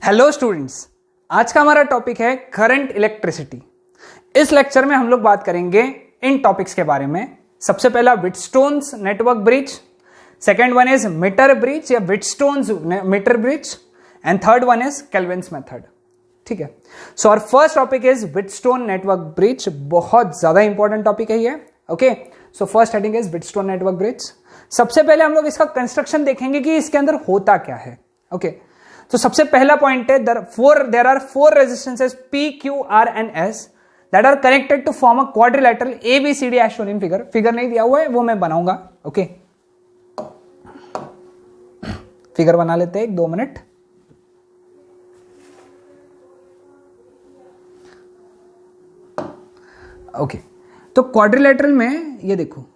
Hello students, आज का हमारा टॉपिक है करंट इलेक्ट्रिसिटी। इस लेक्चर में हम लोग बात करेंगे इन टॉपिक्स के बारे में। सबसे पहला Wheatstone's network bridge, second one is metre bridge या Wheatstone's metre bridge, and third one is Kelvin's method. ठीक है, so our first topic is Wheatstone network bridge. बहुत ज्यादा इंपॉर्टेंट टॉपिक है ये। Okay, so first heading is Wheatstone network bridge. सबसे पहले हम लोग इसका कंस्ट्रक्शन देखेंगे कि इसके अंदर होता क्या है। ओके, तो सबसे पहला पॉइंट है there are four resistances P, Q, R and S that are connected to form a quadrilateral ABCD as shown in figure. Figure नहीं दिया हुआ है, वो मैं बनाऊंगा। ओके, फिगर बना लेते हैं 1-2 मिनट। ओके, तो क्वाड्रिलेटरल में ये देखो,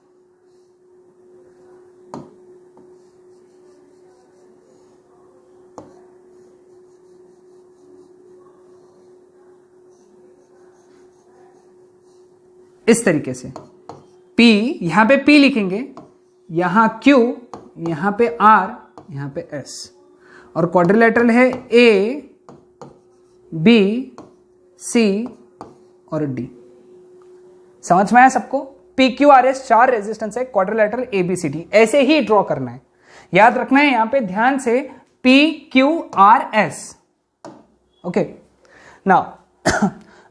इस तरीके से P, यहां पे P लिखेंगे, यहां Q, यहां पे R, यहां पे S, और क्वाड्रिलेटरल है A, B, C और D। समझ में आया सबको? P, Q, R, S 4 resistance है क्वाड्रिलेटरल ABCD। ऐसे ही ड्रॉ करना है, याद रखना है यहां पे ध्यान से P, Q, R, S। Okay, now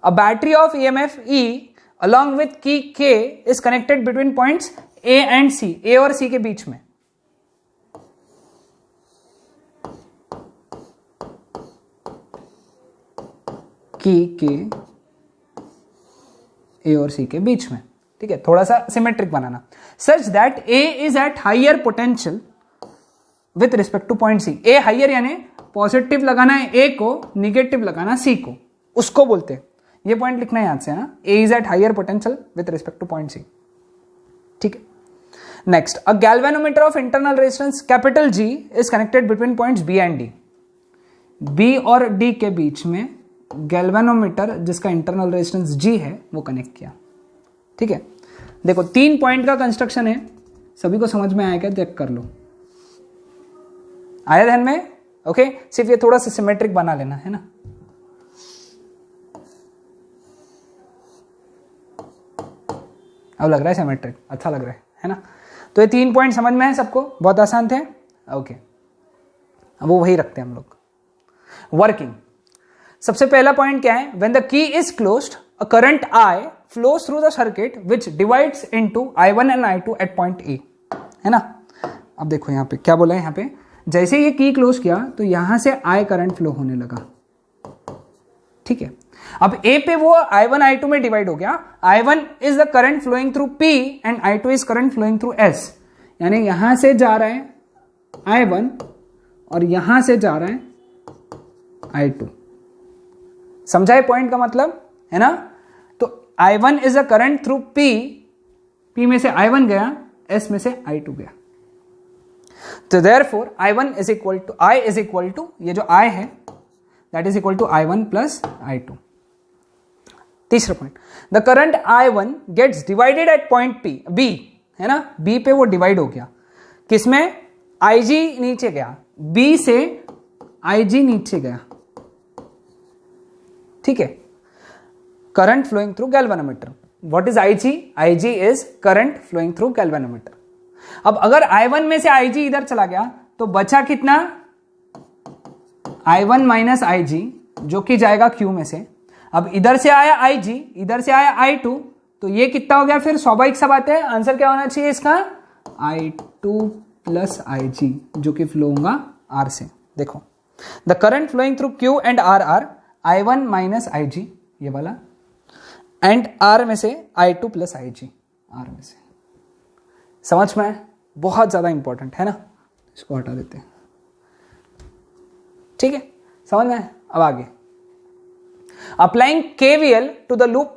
a battery of EMF E along with key K is connected between points A and C, A और C के बीच में। की के A और C के बीच में। ठीक है, थोड़ा सा symmetric banana, such that A is at higher potential with respect to point C। A higher यानी पॉजिटिव लगाना है A को, निगेटिव लगाना C को, उसको बोलते हैं। ये पॉइंट लिखना है यहां से, हाँ, A is at higher potential with respect to point C। ठीक है, next, a galvanometer of internal resistance capital G is connected between points B and D। B और D के बीच में गैल्वेनोमीटर जिसका इंटरनल रेजिस्टेंस G है वो connect किया। ठीक है, देखो 3 पॉइंट का कंस्ट्रक्शन है, सभी को समझ में आया क्या? चेक कर लो, आया ध्यान में? ओके, सिर्फ ये थोड़ा सा सिमेट्रिक बना लेना है ना। अब लग रहा है सिमेट्रिक, अच्छा लग रहा है ना? तो ये 3 पॉइंट समझ में है सबको? बहुत आसान थे। ओके, अब वो वही रखते हैं हम लोग। वर्किंग, सबसे पहला पॉइंट क्या है? When the key is closed a current I flows through the circuit which divides into I1 and I2 at point A, है ना? अब देखो यहाँ पे क्या बोला है, यहाँ पे जैसे ये की क्लोज किया तो यहां से I करंट फ्लो होने लगा। ठीक है, अब A पे वो I1 I2 में डिवाइड हो गया। I1 is the current flowing through P and I2 is current flowing through S, यानी यहां से जा रहा है I1 और यहां से जा रहा है I2। समझाए पॉइंट का मतलब, है ना? तो I1 is the current through P में से I1 गया, S में से I2 गया। तो therefore I1 is equal to I is equal to, ये जो I है that is equal to I1 plus I2। तीसरा point, the current I1 gets divided at point B, है ना? B पे वो डिवाइड हो गया, किसमें? IG नीचे गया, B से IG नीचे गया। ठीक है, current flowing through galvanometer. What is IG? IG is current flowing through galvanometer. अब अगर I1 में से IG इधर चला गया तो बचा कितना? I1 माइनस IG, जो कि जाएगा Q में से। अब इधर से आया IG, इधर से आया I2, तो ये कितना हो गया? फिर स्वाभाविक सा बात है, आंसर क्या होना चाहिए इसका? I2 प्लस IG, जो कि फ्लो होगा R से। देखो, the current flowing through Q and R are I1 minus IG, ये वाला, एंड R में से I2 प्लस IG, R में से। समझ में आए? बहुत ज्यादा इंपॉर्टेंट है ना, इसको हटा देते हैं। ठीक है, समझ में आए? अब आगे, applying KVL to the loop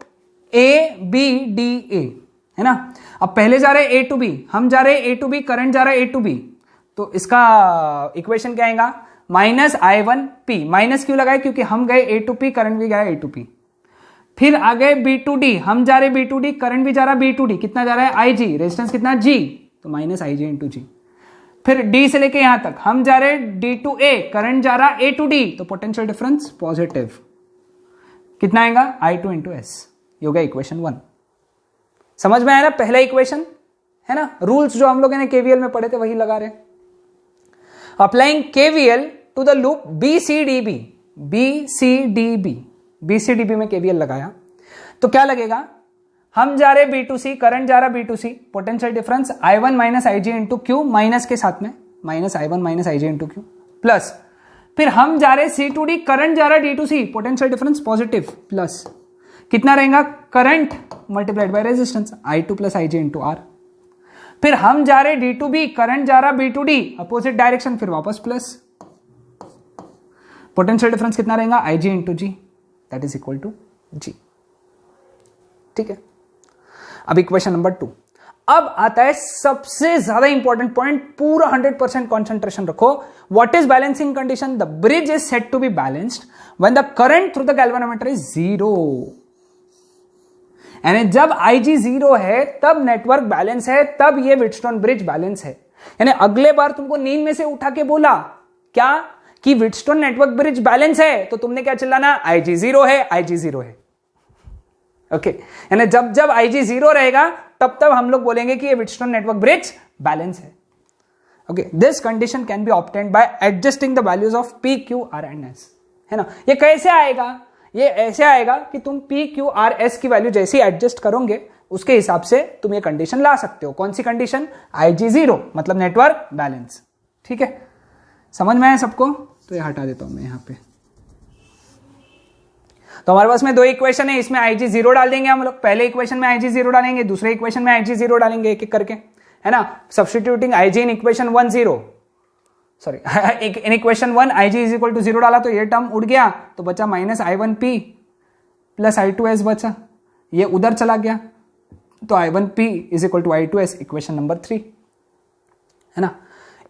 ABDA, है ना? अब पहले जा रहे A टू B, हम जा रहे A टू B, करंट जा रहा है A टू B, तो इसका इक्वेशन क्या आएगा? Minus I1P। माइनस क्यों लगाए? क्योंकि हम गए A टू P, करंट भी गया A टू P। फिर आ गए B टू D, हम जा रहे B टू D, करंट भी जा रहा B टू D, कितना जा रहा है? IG, रेजिस्टेंस कितना? G, तो माइनस IG इंटू G। फिर डी से लेके यहां तक हम जा रहे डी टू ए, करंट जा रहा ए टू डी, तो पोटेंशियल डिफरेंस पॉजिटिव। कितना आएगा? I2 into S. ये हो गया इक्वेशन 1। समझ में आया ना पहला इक्वेशन, है ना? रूल्स जो हम लोगों ने केवीएल में पढ़े थे वही लगा रहे। Applying KVL to the loop BCDB, BCDB, BCDB में केवीएल लगाया तो क्या लगेगा? हम जा रहे B2C, करंट जा रहा B2C, potential difference I1 minus IG into Q, minus के साथ में minus I1 minus IG into Q, plus फिर हम जा रहे C2D, करंट जा रहा D2C, potential difference positive, plus कितना रहेगा? Current multiplied by resistance I2 plus IG into R. फिर हम जा रहे D2B, करंट जा रहा B2D, अपोजिट डायरेक्शन, फिर वापस प्लस, पोटेंशियल डिफरेंस कितना रहेगा? IG into G, that is equal to G. ठीक है, अब इक्वेशन नंबर 2। अब आता है सबसे ज्यादा इंपॉर्टेंट पॉइंट, पूरा 100% कॉन्सेंट्रेशन रखो। What is balancing condition? The bridge is set to be balanced when the current through the galvanometer is 0। यानी जब IG 0 है तब नेटवर्क बैलेंस है, तब ये व्हीटस्टोन ब्रिज बैलेंस है। यानी अगले बार तुमको नींद में से उठा के बोला क्या कि व्हीटस्टोन नेटवर्क ब्रिज बैलेंस है, तो तुमने क्या चिल्लाना? IG 0 है, IG 0 है। ओके, यानी जब जब IG 0 रहेगा तब तब हम लोग बोलेंगे कि ये व्हीटस्टोन नेटवर्क ब्रिज बैलेंस है। Okay, this condition can be obtained by adjusting the values of P, Q, R and S, है ना? ये कैसे आएगा? ये ऐसे आएगा कि तुम P, Q, R, S की वैल्यू जैसे एडजस्ट करोगे उसके हिसाब से तुम ये कंडीशन ला सकते हो। कौन सी कंडीशन? IG 0 मतलब नेटवर्क बैलेंस। ठीक है, समझ में आया सबको? तो ये हटा देता हूं मैं यहां पे। तो हमारे पास में दो इक्वेशन है, इसमें IG 0 डाल देंगे हम लोग। पहले इक्वेशन में IG 0 डालेंगे, दूसरे इक्वेशन में IG 0 डालेंगे, एक एक करके, है ना? Substituting IG in equation 1 0, sorry in equation 1 IG is equal to 0 डाला तो ये टर्म उड़ गया, तो बचा माइनस I1P प्लस I2S बचा, ये उधर चला गया, तो I1P is equal to I2S, equation number 3, है ना?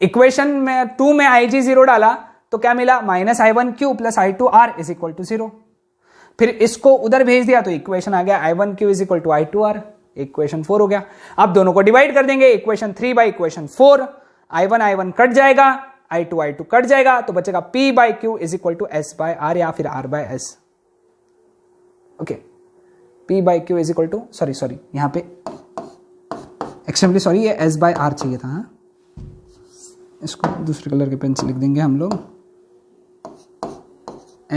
इक्वेशन में 2 में IG 0 डाला तो क्या मिला? Minus I1Q plus I2R is equal to 0। फिर इसको उधर भेज दिया तो इक्वेशन आ गया I1Q is equal to I2R, equation 4 हो गया। अब दोनों को डिवाइड कर देंगे, equation 3 by equation 4, I1 cut जाएगा, I2 कट जाएगा, तो बचेगा P by Q is equal to S by R या फिर R by S। Okay, P by Q is equal to, sorry यहां पे एक्चुअली सॉरी ये S बाय R चाहिए था। हाँ, इसको दूसरे कलर के पेन से लिख देंगे हम लोग,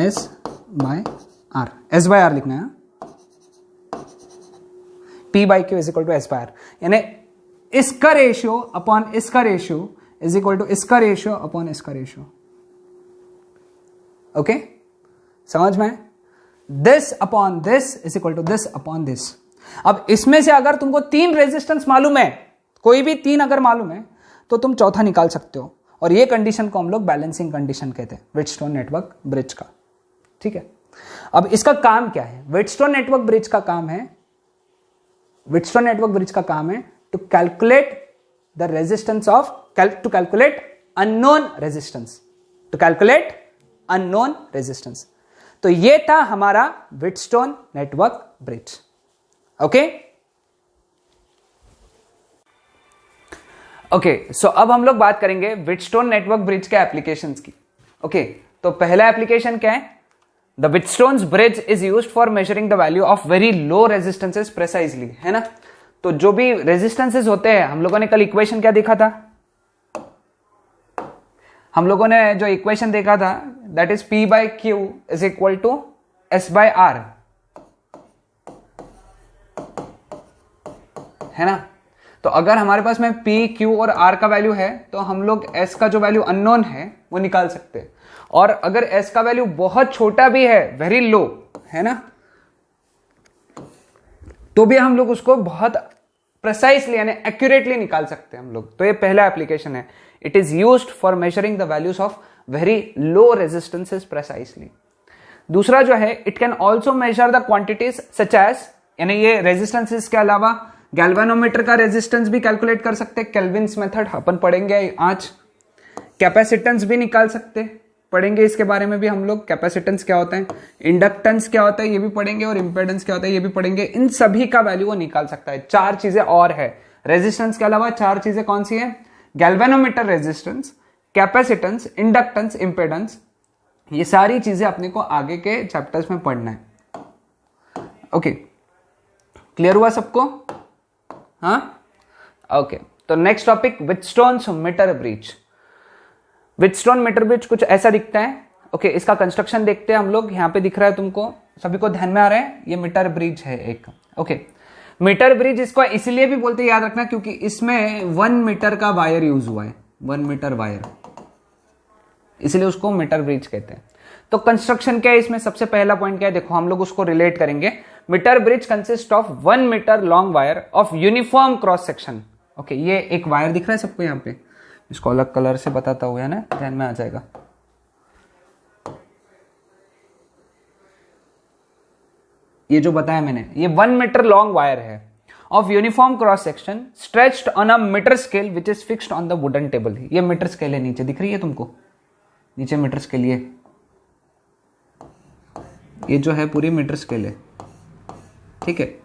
S by R, S by R लिखना है। P by Q is equal to S by R, यानी इसका रेशियो अपॉन इसका रेशियो इज इक्वल टू इसका रेशियो अपॉन इसका रेशियो। ओके, समझ में? This upon this is equal to this upon this. अब इसमें से अगर तुमको 3 रेजिस्टेंस मालूम है, कोई भी 3 अगर मालूम है, तो तुम चौथा निकाल सकते हो, और ये कंडीशन को हम लोग बैलेंसिंग कंडीशन कहते हैं व्हीटस्टोन नेटवर्क ब्रिज का। ठीक है, अब इसका काम क्या है? व्हीटस्टोन नेटवर्क ब्रिज का काम है, व्हीटस्टोन नेटवर्क ब्रिज का काम है to calculate the resistance of, to calculate unknown resistance, to calculate unknown resistance. तो ये था हमारा Wheatstone network bridge. Okay okay, so अब हम लोग बात करेंगे व्हीटस्टोन नेटवर्क ब्रिज के एप्लीकेशंस की। ओके, तो पहला एप्लीकेशन क्या है? The Wheatstone's bridge is used for measuring the value of very low resistances precisely, है ना? तो जो भी रेजिस्टेंसेस होते हैं, हम लोगों ने कल इक्वेशन क्या देखा था? हम लोगों ने जो इक्वेशन देखा था that is P by Q is equal to S by R, है ना? तो अगर हमारे पास में P, Q और R का वैल्यू है तो हम लोग S का जो वैल्यू अननोन है वो निकाल सकते हैं, और अगर S का वैल्यू बहुत छोटा भी है, वेरी लो, है ना, तो भी हम लोग उसको बहुत प्रिसाइसली यानी एक्यूरेटली निकाल सकते हैं हम लोग। तो ये पहला एप्लीकेशन है, it is used for measuring the values of very low resistances precisely. दूसरा जो है, it can also measure the quantities such as, यानी ये रेजिस्टेंसेस के अलावा गैल्वेनोमीटर का रेजिस्टेंस भी कैलकुलेट कर सकते हैं, केल्विन्स मेथड अपन पढ़ेंगे आज। कैपेसिटेंस भी निकाल सकते, पढ़ेंगे इसके बारे में भी हम लोग, कैपेसिटेंस क्या होता है, इंडक्टेंस क्या होता है ये भी पढ़ेंगे, और इंपेडेंस क्या होता है ये भी पढ़ेंगे। इन सभी का वैल्यू वो निकाल सकता है। 4 चीजें और है रेजिस्टेंस के अलावा, 4 चीजें कौन सी है? Galvanometer resistance, capacitance, inductance, impedance, ये सारी चीजें अपने को आगे के चैप्टर्स में पढ़ना है। ओके, क्लियर हुआ सबको? हाँ, ओके। तो next topic, Wheatstone meter bridge. Wheatstone meter bridge कुछ ऐसा दिखता है। ओके, इसका कंस्ट्रक्शन देखते हैं हम लोग। यहां पे दिख रहा है तुमको, सभी को ध्यान में आ रहा है? ये मीटर ब्रिज है एक। ओके, मीटर ब्रिज इसको इसलिए भी बोलते हैं, याद रखना, क्योंकि इसमें 1 मीटर का वायर यूज हुआ है, 1 मीटर वायर, इसलिए उसको मीटर ब्रिज कहते हैं। तो कंस्ट्रक्शन क्या है इसमें? सबसे पहला पॉइंट क्या है, देखो हम लोग उसको रिलेट करेंगे। Meter bridge consist of 1 meter long wire of uniform cross section. Okay, ये एक वायर दिख रहा है सबको यहाँ पे, इसको अलग कलर से बताता हुआ है ना, ध्यान में आ जाएगा। ये जो बताया मैंने, ये 1 मीटर लॉन्ग वायर है of uniform cross section stretched on a meter scale which is fixed on the wooden table. ये मीटर स्केल है, नीचे दिख रही है तुमको, नीचे मीटर स्केल, ये जो है पूरी मीटर स्केल है, ठीक है।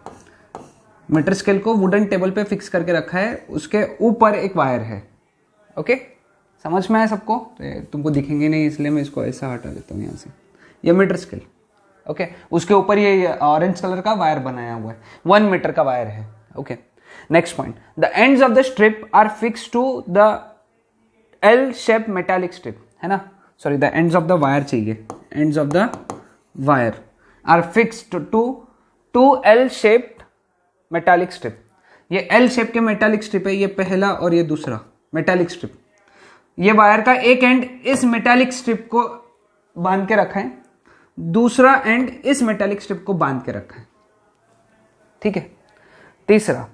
मीटर स्केल को वुडन टेबल पे फिक्स करके रखा है, उसके ऊपर एक वायर है। ओके, समझ में आया सबको? तो तुमको दिखेंगे नहीं इसलिए मैं इसको ऐसा हटा देता हूँ यहाँ से। ये मीटर स्केल, ओके, उसके ऊपर ये ऑरेंज कलर का वायर बनाया हुआ है, 1 मीटर का वायर है। Okay, next point, the ends of the strip are fix to the L shape metallic strip, है ना, sorry, the ends of the wire चाहिए, ends of the wire are fixed to L shaped metallic strip. ये L shape के metallic strip है, ये पहला और ये दूसरा मेटालिक स्ट्रिप। ये वायर का एक एंड इस मेटालिक स्ट्रिप को बांध के रखा है, दूसरा एंड इस मेटालिक स्ट्रिप को बांध के रखा है, ठीक है। तीसरा,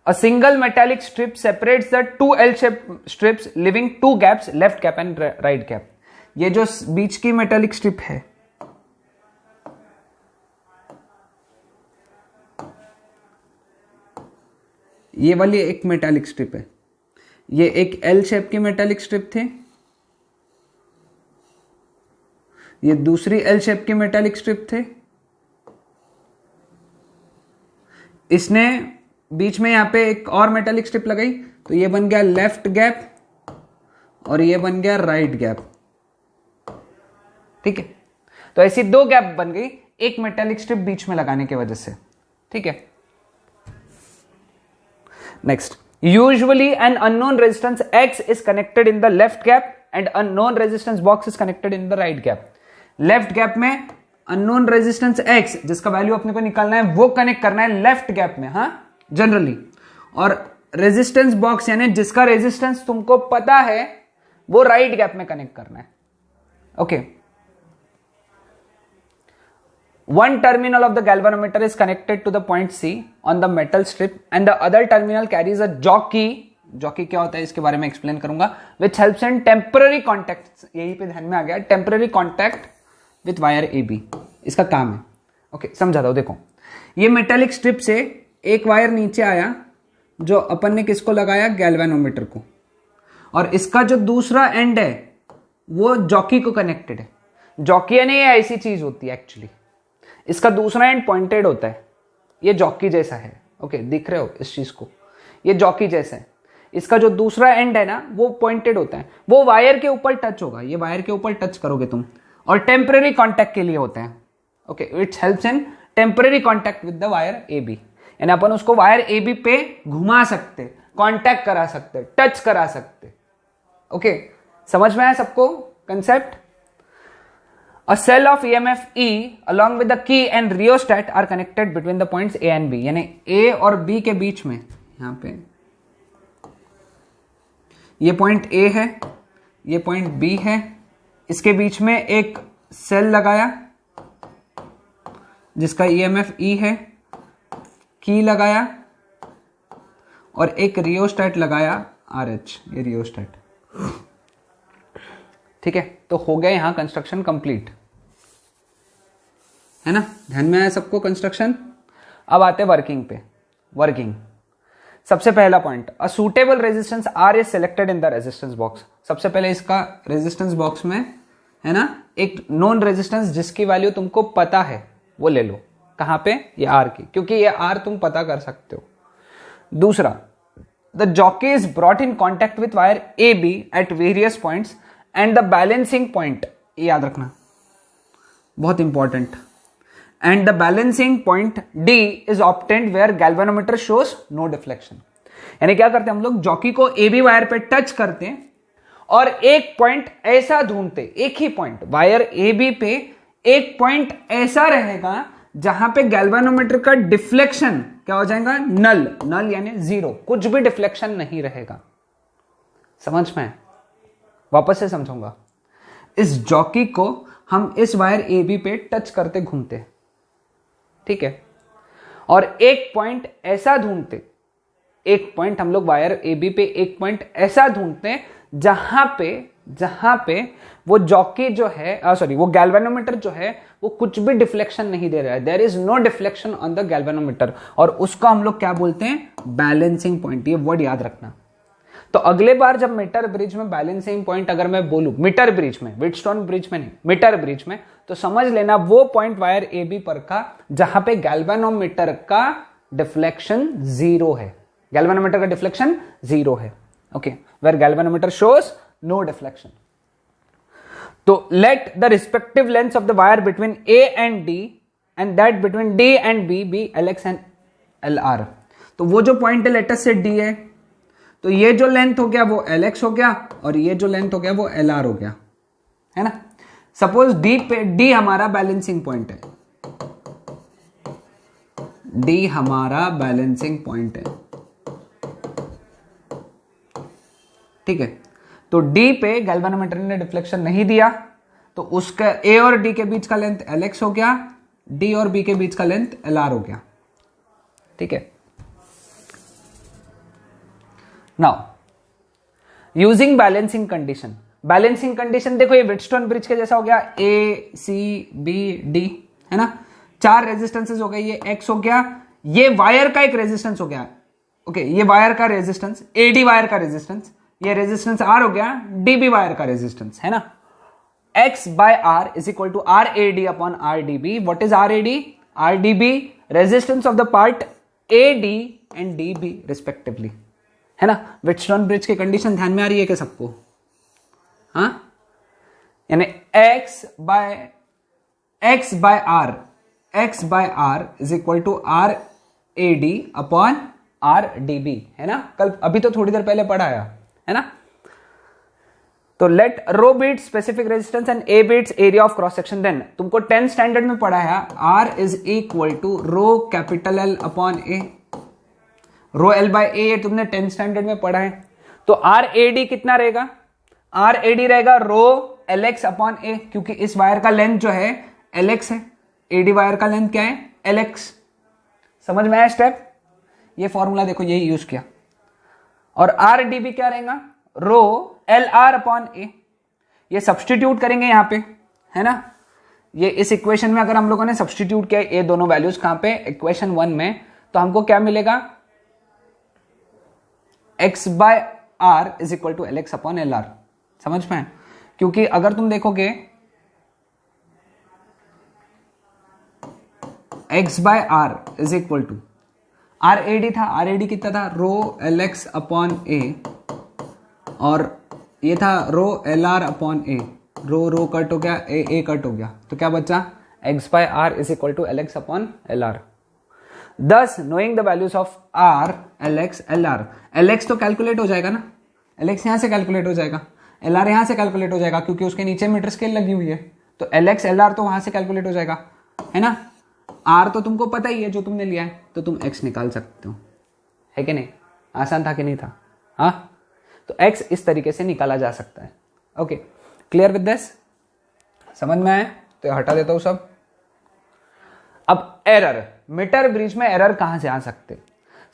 a single metallic strip separates the 2 L shape strips living 2 gaps, left gap and right gap. ये जो बीच की मेटालिक स्ट्रिप है, ये वाली एक मेटालिक स्ट्रिप है, ये एक एल शेप की मेटालिक स्ट्रिप थी, ये दूसरी एल शेप की मेटालिक स्ट्रिप थे। इसने बीच में यहां पे एक और मेटालिक स्ट्रिप लगाई, तो ये बन गया लेफ्ट गैप और ये बन गया राइट गैप, ठीक है। तो ऐसी 2 गैप बन गई एक मेटालिक स्ट्रिप बीच में लगाने की वजह से, ठीक है। Next, usually an unknown resistance X is connected in the left gap and unknown resistance box is connected in the right gap. Left gap में unknown resistance X जिसका वैल्यू अपने को निकालना है, वो कनेक्ट करना है लेफ्ट गैप में, हाँ, जनरली। और रेजिस्टेंस बॉक्स यानी जिसका रेजिस्टेंस तुमको पता है वो राइट गैप में कनेक्ट करना है। Okay, one terminal of the galvanometer is connected to the point C on the metal strip and the other terminal carries a jockey क्या होता है इसके बारे में एक्सप्लेन करूंगा, which helps in temporary contact, यही पे ध्यान में आ गया, temporary contact with wire AB, इसका काम है। ओके, समझा दो। देखो, ये मेटालिक स्ट्रिप से एक वायर नीचे आया जो अपन ने किसको लगाया, गैल्वेनोमीटर को, और इसका जो दूसरा एंड है वो जॉकी को कनेक्टेड है। जॉकी यानी ये ऐसी चीज होती है एक्चुअली, इसका दूसरा एंड पॉइंटेड होता है, ये जॉकी जैसा है। ओके, दिख रहे हो इस चीज को, ये जॉकी जैसा है। इसका जो दूसरा एंड है ना वो पॉइंटेड होता है, वो वायर के ऊपर टच होगा, ये वायर के ऊपर टच करोगे तुम, और टेम्परेरी कॉन्टैक्ट के लिए होता है। Okay, it's helps in temporary contact with the wire A B, यानी अपन उसको वायर ए बी पे घुमा सकते, कॉन्टैक्ट करा सकते, टच करा सकते। ओके, समझ में आया सबको concept? A cell of EMF E along with the key and rheostat are connected between the points A and B, यानी A और B के बीच में, यहाँ पे ये पॉइंट A है, ये पॉइंट B है, इसके बीच में एक सेल लगाया जिसका EMF E है, की लगाया और एक रियोस्टैट लगाया RH, ये रियोस्टैट, ठीक है। तो हो गया यहां कंस्ट्रक्शन कंप्लीट, है ना, ध्यान में आया सबको कंस्ट्रक्शन। अब आते वर्किंग पे। वर्किंग, सबसे पहला point, a suitable resistance R is selected in the resistance box. सबसे पहले इसका रेजिस्टेंस बॉक्स में, है ना, एक नॉन रेजिस्टेंस जिसकी वैल्यू तुमको पता है वो ले लो। कहां पे? ये आर की, क्योंकि ये आर तुम पता कर सकते हो। दूसरा, the jockey is brought in contact with wire A B at various points and the balancing point, याद रखना बहुत important, and the balancing point D is obtained where galvanometer shows no deflection. यानी क्या करते हैं हम लोग, जॉकी को ए बी वायर पे टच करते हैं और एक पॉइंट ऐसा ढूंढते, एक ही पॉइंट वायर ए बी पे एक पॉइंट ऐसा रहेगा जहां पे गैल्वेनोमीटर का डिफ्लेक्शन क्या हो जाएगा, नल, नल यानी जीरो, कुछ भी डिफ्लेक्शन नहीं रहेगा। समझ में? वापस से समझाऊंगा। इस जॉकी को हम इस वायर ए बी पे टच करते घूमते हैं, ठीक है, और एक पॉइंट ऐसा ढूंढते, एक पॉइंट हम लोग वायर ए बी पे एक पॉइंट ऐसा ढूंढते हैं जहां पे वो जॉकी जो है सॉरी वो गैल्वेनोमीटर जो है वो कुछ भी डिफ्लेक्शन नहीं दे रहा है, there is no deflection on the galvanometer, और उसको हम लोग क्या बोलते हैं, बैलेंसिंग पॉइंट। ये वर्ड याद रखना। तो अगले बार जब मीटर ब्रिज में बैलेंसिंग पॉइंट अगर मैं बोलूं, मीटर ब्रिज में, व्हीटस्टोन ब्रिज में नहीं, मीटर ब्रिज में, तो समझ लेना वो पॉइंट वायर ए बी पर का जहां पे गैल्वेनोमीटर का डिफ्लेक्शन जीरो है, गैल्वेनोमीटर का डिफ्लेक्शन जीरो है, okay, where galvanometer shows no deflection. तो let the respective length of the wire between A and D and that between D and B be L X and L R. तो वो जो point है letter से D है, तो ये जो लेंथ हो गया वो एल एक्स हो गया और ये जो लेंथ हो गया वो एल आर हो गया, है ना। सपोज डी पे, डी हमारा बैलेंसिंग पॉइंट है, डी हमारा बैलेंसिंग पॉइंट है, ठीक है। तो डी पे गैल्वेनोमीटर ने डिफ्लेक्शन नहीं दिया, तो उसका ए और डी के बीच का लेंथ एल एक्स हो गया, डी और बी के बीच का लेंथ एल आर हो गया, ठीक है। Now using balancing condition, balancing condition देखो ये व्हीटस्टोन ब्रिज के जैसा हो गया, ए सी बी डी, है ना, चार रेजिस्टेंसेस हो गए, ये एक्स हो गया, ये वायर का एक रेजिस्टेंस हो गया, ओके, ये वायर का रेजिस्टेंस, एडी वायर का रेजिस्टेंस, ये रेजिस्टेंस आर हो गया, डीबी वायर का रेजिस्टेंस, है ना। X by R is equal to R A D upon R D B. What is R A D? R D B resistance of the part A D and D B respectively, है ना। Wheatstone bridge की condition ध्यान में आ रही है क्या सबको? हाँ, यानी X by R is equal to R A D upon R D B, है ना। कल अभी तो थोड़ी देर पहले पढ़ाया, है ना। तो let rho be specific resistance and A be its area of cross section, then तुमको 10th स्टैंडर्ड में पढ़ाया R is equal to rho capital L upon A, rho L by A तुमने 10th स्टैंडर्ड में पढ़ा है। तो आर ए डी कितना रहेगा? आर ए डी रहेगा रो एल एक्स अपॉन ए, क्योंकि इस वायर का लेंथ जो है एल एक्स है, ए डी वायर का लेंथ क्या है? L x. समझ में आया स्टेप? ये फॉर्मूला देखो यही यूज किया। और आर डी बी क्या रहेगा? रो एल आर अपॉन ए। ये सब्सटीट्यूट करेंगे यहां पे, है ना। ये इस इक्वेशन में अगर हम लोगों ने सब्सटीट्यूट किया ये दोनों वैल्यूज कहां पे? इक्वेशन 1 में, तो हमको क्या मिलेगा? X by R is equal to L X upon L R. समझ में? क्योंकि अगर तुम देखोगे X by R is equal to R A D था, आर ए डी कितना था? Rho L X upon A, और ये था rho L R upon A, rho cut हो गया, ए कट हो गया, तो क्या बचा? X by R is equal to L X upon L are. Thus, knowing the values of R, LX, LR, LX तो कैलकुलेट हो जाएगा ना, LX यहां से कैलकुलेट हो जाएगा, LR यहां से कैलकुलेट हो जाएगा, क्योंकि उसके नीचे मीटर स्केल लगी हुई है, तो LX, LR तो वहां से कैलकुलेट हो जाएगा, है ना। R तो तुमको पता ही है जो तुमने लिया है, तो तुम X निकाल सकते हो, है कि नहीं? आसान था कि नहीं था? हाँ, तो X इस तरीके से निकाला जा सकता है। Okay, clear with this? समझ में आए? तो हटा देता हूं सब। अब एरर, मीटर ब्रिज में एरर कहां से आ सकते?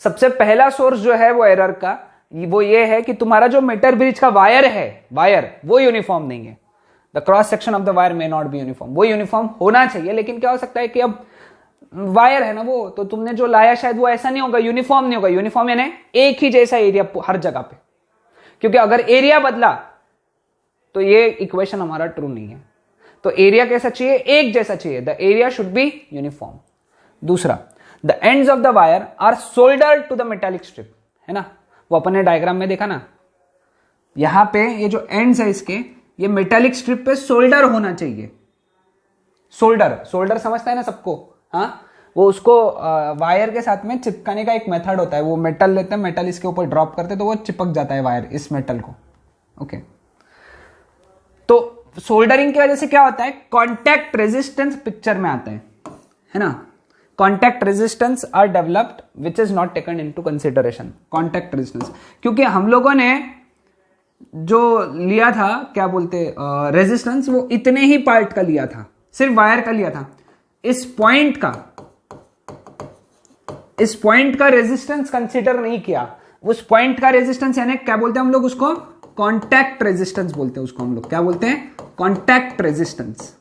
सबसे पहला सोर्स जो है वो एरर का वो ये है कि तुम्हारा जो मीटर ब्रिज का वायर है, वायर वो यूनिफॉर्म नहीं है। The cross section of the wire may not be uniform. वो यूनिफॉर्म होना चाहिए, लेकिन क्या हो सकता है कि अब वायर है ना वो, तो तुमने जो लाया शायद वो ऐसा नहीं होगा, यूनिफॉर्म नहीं होगा। यूनिफॉर्म यानी एक ही जैसा एरिया हर जगह पे, क्योंकि अगर एरिया बदला तो ये इक्वेशन हमारा ट्रू नहीं है। तो एरिया कैसा चाहिए? एक जैसा चाहिए। The area should be uniform. दूसरा, the ends of the wire are soldered to the metallic strip, है ना। वो अपन ने डायग्राम में देखा ना, यहां पे ये जो एंड्स है इसके, ये मेटालिक स्ट्रिप पे सोल्डर होना चाहिए। सोल्डर समझता है ना सबको, हाँ, वो उसको वायर के साथ में चिपकाने का एक मेथड होता है। वो मेटल लेते हैं, मेटल इसके ऊपर ड्रॉप करते हैं तो वो चिपक जाता है वायर इस मेटल को। ओके, तो सोल्डरिंग की वजह से क्या होता है, कॉन्टैक्ट रेजिस्टेंस पिक्चर में आता है ना। Contact resistance R developed which is not taken into consideration. Contact resistance, क्योंकि हम लोगों ने जो लिया था, क्या बोलते रेजिस्टेंस, वो इतने ही पार्ट का लिया था, सिर्फ वायर का लिया था। इस पॉइंट का रेजिस्टेंस कंसीडर नहीं किया। उस पॉइंट का रेजिस्टेंस यानी क्या बोलते हैं हम लोग उसको, कॉन्टैक्ट रेजिस्टेंस बोलते हैं उसको हम लोग। क्या बोलते हैं, कॉन्टैक्ट रेजिस्टेंस।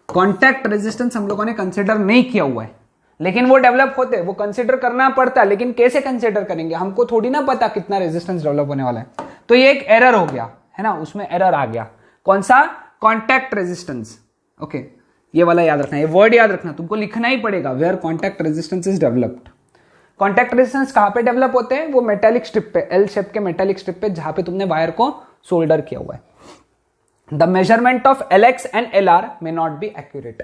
कॉन्टैक्ट रेजिस्टेंस हम लोगों ने कंसीडर नहीं किया हुआ है, लेकिन वो डेवलप होते, वो कंसीडर करना पड़ता है, लेकिन कैसे कंसीडर करेंगे, हमको थोड़ी ना पता कितना रेजिस्टेंस डेवलप होने वाला है। तो ये एक एरर हो गया है ना, उसमें एरर आ गया। कौन सा, कॉन्टैक्ट रेजिस्टेंस। ओके, ये वाला याद रखना, ये वर्ड याद रखना, तुमको लिखना ही पड़ेगा, where contact resistance is developed. Contact resistance कहां पे डेवलप होते हैं, वो मेटालिक स्ट्रिप पे, एल शेप के मेटालिक स्ट्रिप पे, जहां पे तुमने वायर को सोल्डर किया हुआ है। The measurement of LX and LR may not be accurate.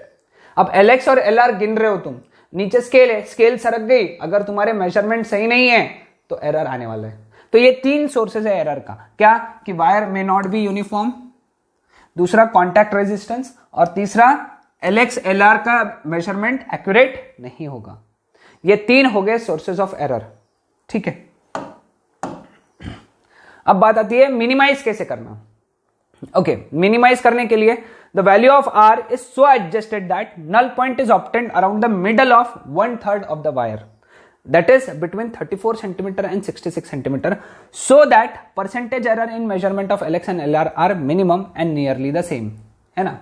अब LX और LR गिन रहे हो तुम, नीचे स्केल है, स्केल सरक गई, अगर तुम्हारे मेजरमेंट सही नहीं है तो एरर आने वाला है। तो ये 3 सोर्सेज है एरर का, क्या कि wire may not be uniform, दूसरा कॉन्टैक्ट रेजिस्टेंस, और तीसरा LX LR का मेजरमेंट एक्यूरेट नहीं होगा। ये 3 हो गए सोर्सेज ऑफ एरर। ठीक है, अब बात आती है मिनिमाइज कैसे करना। ओके, मिनिमाइज करने के लिए the value of R is so adjusted that null point is obtained around the middle of 1/3 of the wire, that is between 34 centimeter and 66 centimeter, so that percentage error in measurement of LX and LR are minimum and nearly the same, है ना।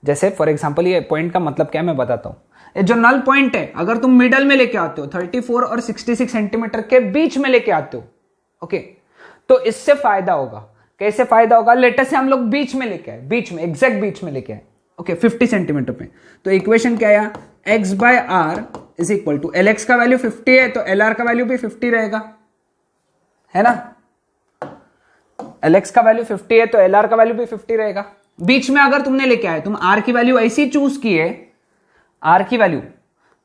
जैसे for example ये point का मतलब क्या मैं बताता हूं। ये जो नल पॉइंट है, अगर तुम मिडल में लेके आते हो, 34 और 66 सेंटीमीटर के बीच में लेके आते हो, ओके, तो इससे फायदा होगा। कैसे फायदा होगा, लेटर से हम लोग बीच में लेके आए, बीच में, एग्जैक्ट बीच में लेके आए, ओके, 50 सेंटीमीटर पे। तो इक्वेशन क्या है, x by R is equal to, LX का वैल्यू 50 है तो LR का वैल्यू भी 50 रहेगा, है ना। LX का वैल्यू 50 है तो LR का वैल्यू भी 50 रहेगा। बीच में अगर तुमने लेके आए, तुम R की वैल्यू ऐसी चूज की है, R की value,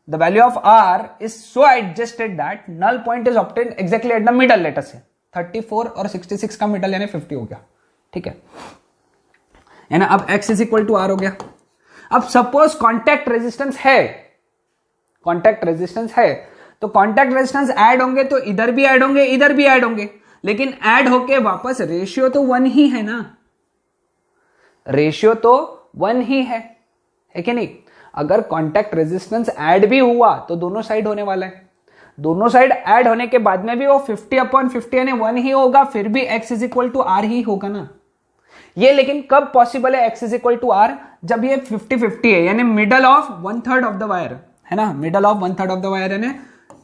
the value of R is so adjusted that null point is obtained exactly at the middle, later से 34 और 66 का मिडल यानी 50 हो गया। ठीक है ना। अब x is equal to R हो गया। अब सपोज कॉन्टैक्ट रेजिस्टेंस है, कॉन्टैक्ट रेजिस्टेंस है, तो कॉन्टैक्ट रेजिस्टेंस ऐड होंगे तो इधर भी ऐड होंगे, इधर भी ऐड होंगे, लेकिन ऐड होके वापस रेशियो तो 1 ही है ना, रेशियो तो 1 ही है कि नहीं। अगर कॉन्टैक्ट रेजिस्टेंस ऐड भी हुआ तो दोनों साइड होने वाला है, दोनों साइड ऐड होने के बाद में भी वो 50/50 यानी 1 ही होगा, फिर भी x is equal to R ही होगा ना। ये लेकिन कब पॉसिबल है x is equal to R, जब ये 50-50 है, यानी middle of 1/3 of the wire, है ना, middle of 1/3 of the wire, यानी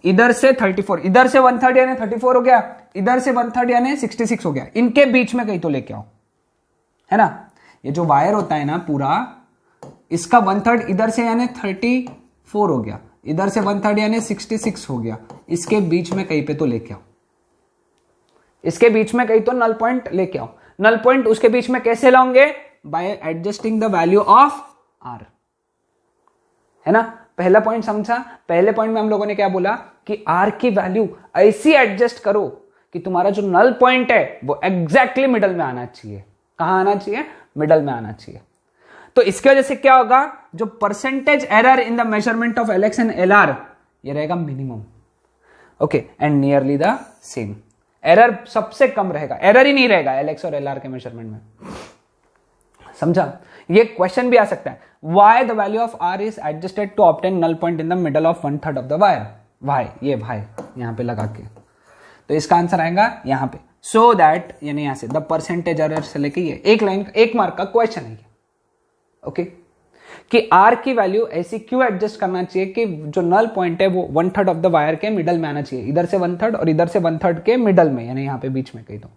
इधर से 34, इधर से 1/3 यानी 34 हो गया, इधर से 1/3 यानी 66 हो गया, इनके बीच में कहीं तो लेके आओ, है ना। ये जो वायर होता है ना पूरा, इसका 1/3 इधर से यानी 34 हो गया, इधर से 1/3 यानी 66 हो गया, इसके बीच में कहीं पे तो लेके आओ, इसके बीच में कहीं तो नल पॉइंट लेके आओ। नल पॉइंट उसके बीच में कैसे लाओगे, bye adjusting the value of R, है ना। पहला पॉइंट समझा, पहले पॉइंट में हम लोगों ने क्या बोला कि R की वैल्यू ऐसी एडजस्ट करो कि तुम्हारा जो नल पॉइंट है वो एग्जैक्टली मिडल में आना चाहिए। कहां आना चाहिए, मिडल में आना चाहिए। तो इसकी वजह से क्या होगा, जो percentage error in the measurement of LX and LR ये रहेगा minimum, okay, and nearly the same. Error सबसे कम रहेगा, एरर ही नहीं रहेगा LX और LR के मेजरमेंट में, समझा। ये क्वेश्चन भी आ सकता है, why the value of R is adjusted to obtain null point in the middle of 1/3 of the wire, why, ये भाई यहां पे लगा के, तो इसका आंसर आएगा यहां पे, सो दैट, यानी यहां से द परसेंटेज एरर से लेके ये एक लाइन, 1 मार्क का क्वेश्चन है, ओके, कि R की वैल्यू ऐसी क्यों एडजस्ट करना चाहिए कि जो नल पॉइंट है वो 1/3 ऑफ द वायर के मिडल में आना चाहिए, इधर से 1/3 और इधर से 1/3 के मिडल में, यानी यहां पे बीच में कहीं तो।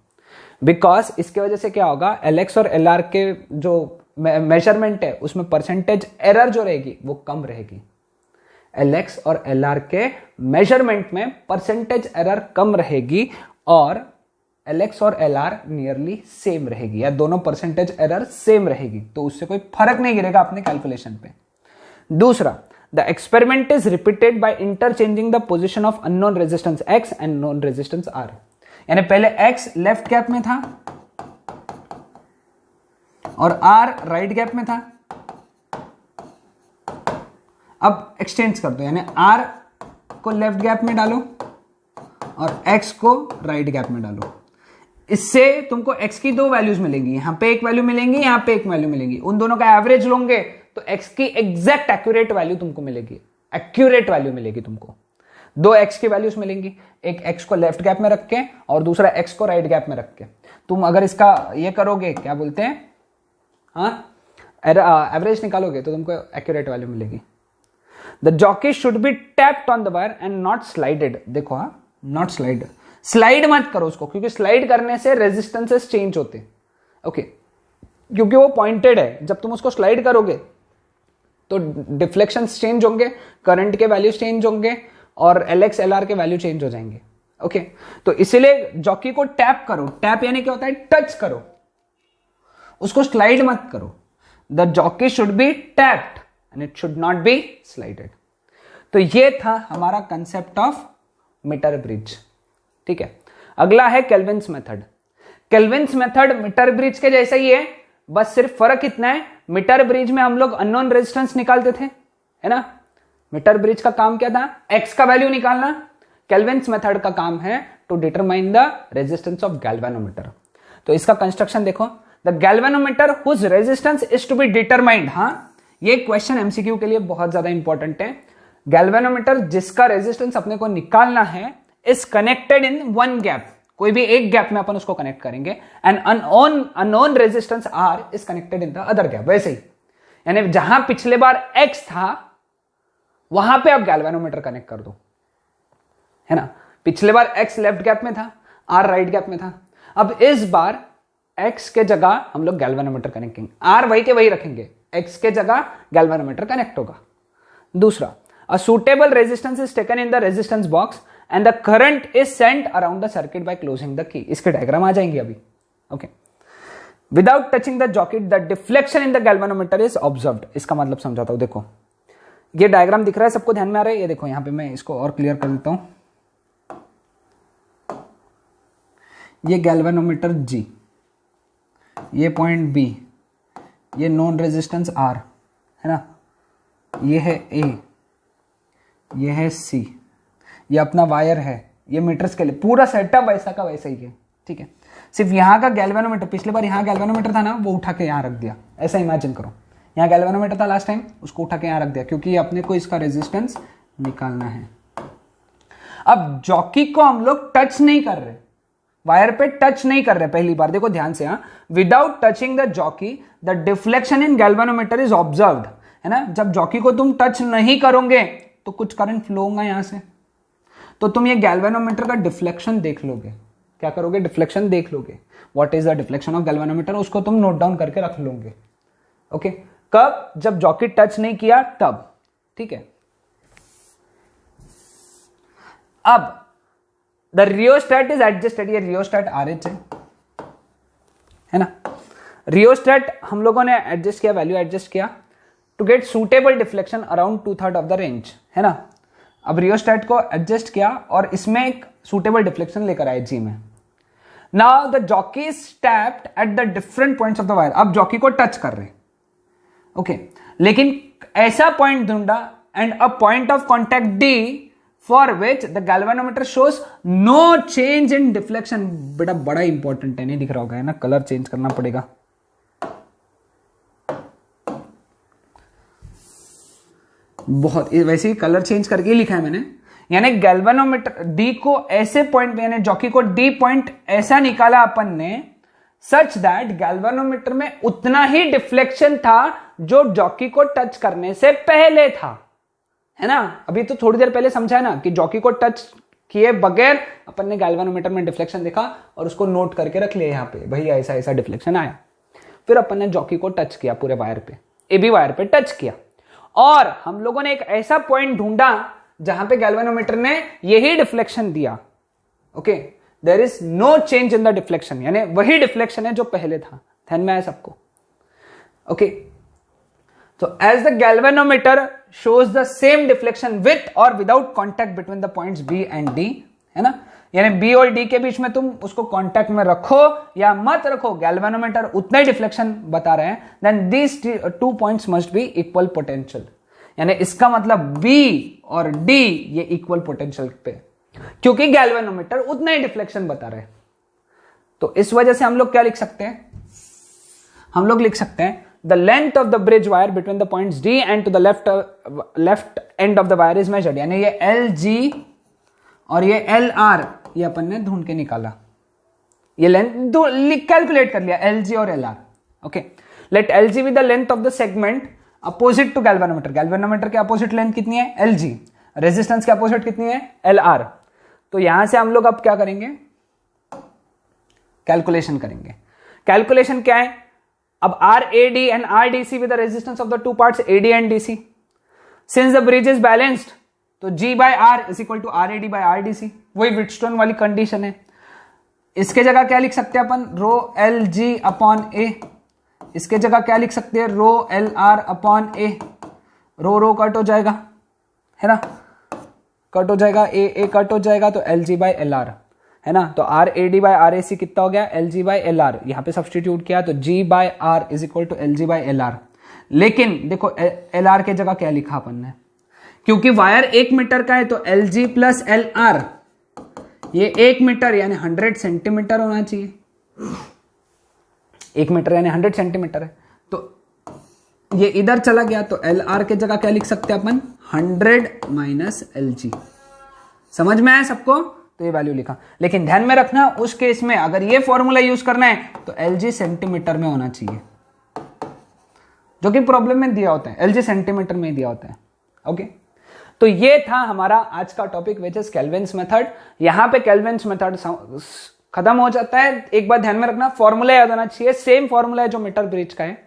बिकॉज इसके वजह से क्या होगा, LX और LR के जो मेजरमेंट है उसमें परसेंटेज एरर जो रहेगी वो कम रहेगी। LX और LR के मेजरमेंट में परसेंटेज एरर कम रहेगी और LX और LR नियरली सेम रहेगी, या दोनों परसेंटेज एरर सेम रहेगी, तो उससे कोई फर्क नहीं गिरेगा अपने कैलकुलेशन पे। दूसरा, the experiment is repeated by interchanging the position of unknown resistance X and known resistance R। यानी पहले X लेफ्ट गैप में था और R राइट गैप में था, अब एक्सचेंज कर दो, यानी R को लेफ्ट गैप में डालो और X को राइट गैप में डालो। इससे तुमको X की दो वैल्यूज मिलेंगी, यहां पे एक वैल्यू मिलेंगी, यहां पे एक वैल्यू मिलेंगी, उन दोनों का एवरेज लोगे तो X की एग्जैक्ट एक्यूरेट वैल्यू तुमको मिलेगी, एक्यूरेट वैल्यू मिलेगी तुमको। दो X की वैल्यूज मिलेंगी, एक X को लेफ्ट गैप में रख के और दूसरा X को राइट गैप में रख के। तुम अगर इसका ये करोगे, क्या बोलते हैं, हाँ, एवरेज निकालोगे तो तुमको एक्यूरेट वैल्यू मिलेगी। The jockey should be tapped on the wire and not slided. देखो, हाँ, नॉट स्लाइड, स्लाइड मत करो उसको, क्योंकि स्लाइड करने से रेजिस्टेंसेस चेंज होते, ओके, क्योंकि वो पॉइंटेड है। जब तुम उसको स्लाइड करोगे तो डिफ्लेक्शंस चेंज होंगे, करंट के वैल्यूज चेंज होंगे और LX LR के वैल्यू चेंज हो जाएंगे, ओके। तो इसीलिए जॉकी को टैप करो, टैप यानी क्या होता है, टच करो, उसको स्लाइड मत करो। The jockey should be tapped and it should not be slided. तो ये था हमारा कंसेप्ट ऑफ मीटर ब्रिज, ठीक है। अगला है Kelvin's method. Kelvin's method metre bridge के जैसा ही है, बस सिर्फ फर्क इतना है, मीटर ब्रिज में हम लोग अननोन रेजिस्टेंस निकालते थे, है ना। मीटर ब्रिज का काम क्या था, X का वैल्यू निकालना। केल्विन्स मेथड का काम है to determine the resistance of galvanometer. तो इसका कंस्ट्रक्शन देखो, the galvanometer whose resistance is to be determined. हाँ, ये क्वेश्चन MCQ के लिए बहुत ज्यादा इंपॉर्टेंट है। गैल्वेनोमीटर जिसका रेजिस्टेंस अपने को निकालना है is connected in one gap, कोई भी एक गैप में अपन उसको कनेक्ट करेंगे, and unknown resistance R is connected in the other gap. वैसे ही, यानी जहां पिछले बार X था वहां पे आप गैल्वेनोमीटर कनेक्ट कर दो, है ना। पिछले बार X लेफ्ट गैप में था, R राइट गैप में था, अब इस बार X के जगह हम लोग गैल्वेनोमीटर कनेक्ट करेंगे, R वही के वही रखेंगे, X के जगह गैल्वेनोमीटर कनेक्ट होगा। दूसरा, a suitable resistance is taken in the resistance box and the current is sent around the circuit by closing the key। इसके डायग्राम आ जाएंगे अभी, okay. Without touching the jockey, the deflection in the galvanometer is observed। इसका मतलब समझाता हूं, देखो ये diagram दिख रहा है, सबको ध्यान में आ रहा है, ये देखो, यहां पे मैं इसको और क्लियर कर देता हूं। ये गैल्वेनोमीटर G, ये पॉइंट B, ये नॉन रेजिस्टेंस R, है ना, ये है A, ये है C, ये अपना वायर है, ये मीटर्स के लिए पूरा सेटअप वैसा का वैसा ही है, ठीक है। सिर्फ यहाँ का गैल्वेनोमीटर, पिछले बार यहाँ गैल्वेनोमीटर था ना, वो उठा के यहाँ रख दिया, ऐसा इमेजिन करो, यहाँ गैल्वेनोमीटर था लास्ट टाइम, उसको उठा के यहाँ रख दिया, क्योंकि अपने को इसका रेजिस्टेंस निकालना है। अब जॉकी को हम लोग टच नहीं कर रहे, वायर पे टच नहीं कर रहे पहली बार, देखो ध्यान से, हाँ, without touching the jockey the deflection in galvanometer is observed, है ना। जब जॉकी को तुम टच नहीं करोगे तो कुछ करंट फ्लो होगा यहां से, तो तुम ये गैल्वेनोमीटर का डिफ्लेक्शन देख लोगे। क्या करोगे, डिफ्लेक्शन देख लोगे। What is the deflection of galvanometer, उसको तुम नोट डाउन करके रख लोगे, ओके। कब, जब जॉकी टच नहीं किया तब, ठीक है। अब द रियोस्टेट इज एडजस्टेड, ये रियोस्टेट RH है ना। रियोस्टेट हम लोगों ने एडजस्ट किया, वैल्यू एडजस्ट किया to get suitable deflection around 2/3 of the range, है ना। अब रियोस्टेट को एडजस्ट किया और इसमें एक सुटेबल डिफ्लेक्शन लेकर आए G में। Now the jockey is tapped at the different points of the wire, अब जॉकी को टच कर रहे, ओके, लेकिन ऐसा पॉइंट ढूंढा and a point of contact D for which the galvanometer shows no change in deflection. बेटा बड़ा important है, नहीं दिख रहा होगा, है ना, कलर चेंज करना पड़ेगा। बहुत वैसे ही कलर चेंज करके ही लिखा है मैंने, यानी गैल्वेनोमीटर D को ऐसे पॉइंट, यानी जॉकी को D पॉइंट ऐसा निकाला अपन ने, सच दैट गैल्वेनोमीटर में उतना ही डिफ्लेक्शन था जो जॉकी को टच करने से पहले था, है ना। अभी तो थोड़ी देर पहले समझा है ना कि जॉकी को टच किए बगैर अपन ने गैल्वेनोमीटर में डिफ्लेक्शन देखा और उसको नोट करके रख लिया यहाँ पे, भैया ऐसा ऐसा डिफ्लेक्शन आया। फिर अपन ने जॉकी को टच किया पूरे वायर पे, AB वायर पे टच किया, और हम लोगों ने एक ऐसा पॉइंट ढूंढा जहां पे गैल्वेनोमीटर ने यही डिफ्लेक्शन दिया। Okay, there is no change in the deflection, यानी वही डिफ्लेक्शन है जो पहले था। ध्यान में आया सबको? ओके, तो as the galvanometer shows the same deflection with or without contact between the points B and D, है ना, यानी B और D के बीच में तुम उसको कांटेक्ट में रखो या मत रखो, गैल्वेनोमीटर उतना ही डिफ्लेक्शन बता रहे हैं, then these two points must be equal potential, यानी इसका मतलब B और D ये इक्वल पोटेंशियल पे, क्योंकि गैल्वेनोमीटर उतना ही डिफ्लेक्शन बता रहे हैं। तो इस वजह से हम लोग क्या लिख सकते हैं? हम लोग लिख सकते हैं the length of the bridge wire between the points D and to the left end of the wire is measured, यानी ये LG और ये LR ये अपन ने ढूंढ के निकाला, ये लेंथ कैलकुलेट कर लिया LG और LR। Okay, let LG with the length of the segment opposite to galvanometer, galvanometer के अपोजिट लेंथ कितनी है? LG, रेजिस्टेंस के अपोजिट कितनी है? LR। तो यहां से हम लोग अब क्या करेंगे? कैलकुलेशन करेंगे। कैलकुलेशन क्या है? अब RAD and RDC with the resistance of the two parts AD and DC. Since the bridge is balanced, तो G by R is equal to RAD by RDC, वही Wheatstone वाली कंडीशन है। इसके जगह क्या लिख सकते हैं अपन? Rho LG upon A। इसके जगह क्या लिख सकते हैं? Rho LR upon A। Rho rho cut हो जाएगा, है ना, कट हो जाएगा, A कट हो जाएगा, तो LG by LR, है ना। तो RAD by RAC कितना हो गया? LG by LR। यहां पे सब्सटीट्यूट किया तो G by R is equal to LG by LR। लेकिन देखो LR के जगह क्या लिखा अपन ने? क्योंकि वायर 1 मीटर का है तो LG प्लस LR ये 1 मीटर यानी 100 सेंटीमीटर होना चाहिए। 1 मीटर यानी 100 सेंटीमीटर है, तो ये इधर चला गया, तो LR के जगह क्या लिख सकते हैं अपन? 100 माइनस LG। समझ में आया सबको? तो ये वैल्यू लिखा। लेकिन ध्यान में रखना, उस केस में अगर ये फॉर्मूला यूज करना है तो LG सेंटीमीटर में होना चाहिए, जो कि प्रॉब्लम में दिया होता है, LG सेंटीमीटर में दिया होता है। ओके, तो ये था हमारा आज का topic which is Kelvin's method. यहां पे केल्विन्स मेथड खत्म हो जाता है। एक बात ध्यान में रखना, फॉर्मूला याद होना चाहिए, सेम फॉर्मूला है जो मीटर ब्रिज का है।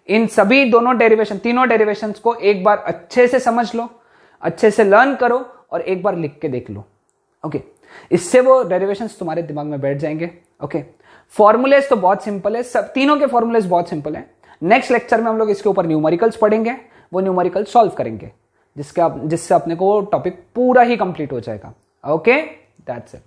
इन सभी दोनों डेरिवेशन, तीनों डेरिवेशंस को एक बार अच्छे से समझ लो, अच्छे से लर्न करो और एक बार लिख के देख लो। ओके, इससे वो डेरिवेशंस तुम्हारे दिमाग में बैठ जाएंगे। ओके, फॉर्मूलेस तो बहुत सिंपल है, सब तीनों के फॉर्मूलेस बहुत सिंपल है। नेक्स्ट लेक्चर में हम लोग इसके ऊपर न्यूमेरिकल्स पढ़ेंगे, वो न्यूमेरिकल सॉल्व करेंगे, जिससे अपने को टॉपिक पूरा ही कंप्लीट हो जाएगा। Okay, that's it.